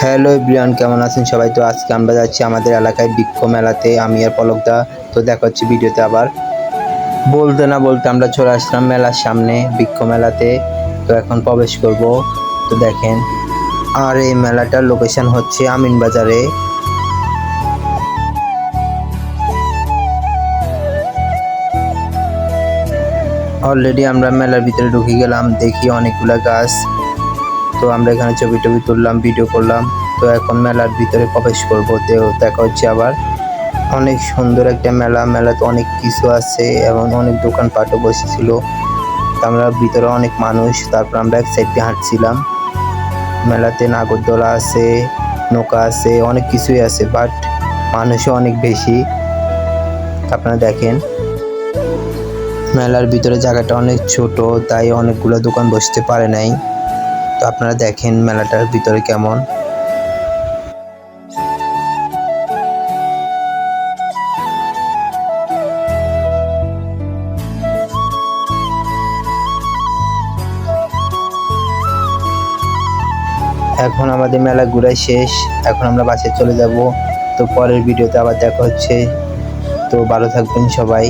Hello everyone, কেমন আছেন সবাই? তো আজকে আমরা যাচ্ছি আমাদের এলাকায় বৃক্ষ মেলাতে, আমি আর পলকদা। তো দেখা হচ্ছে ভিডিওতে। আবার বলতে না বলতে আমরা চলে আসলাম মেলার সামনে, বৃক্ষ মেলাতে। তো এখন প্রবেশ করব। তো দেখেন, আর এই মেলাটার লোকেশন হচ্ছে আমিন বাজারে। অলরেডি আমরা মেলার ভিতরে ঢুকে গেলাম, দেখি অনেকগুলা গাছ। তো আমরা এখানে ছবি টবি তুললাম, ভিডিও করলাম। তো এখন মেলার ভিতরে প্রবেশ করবো। তো দেখা হচ্ছে আবার। অনেক সুন্দর একটা মেলা, মেলাতে অনেক কিছু আছে এবং অনেক দোকানপাটও বসেছিল। আমরা ভিতরে অনেক মানুষ, তারপর আমরা এক সাইড দিয়ে হাঁটছিলাম। মেলাতে নাগরদোলা আছে, নৌকা আছে, অনেক কিছুই আছে, বাট মানুষও অনেক বেশি। আপনারা দেখেন, মেলার ভিতরে জায়গাটা অনেক ছোট, তাই অনেকগুলো দোকান বসতে পারে নাই। তো আপনারা দেখেন মেলাটার ভিতরে কেমন। এখন আমাদের মেলা ঘুরে শেষ, এখন আমরা বাসে চলে যাব। তো পরের ভিডিওতে আবার দেখা হচ্ছে। তো ভালো থাকবেন সবাই।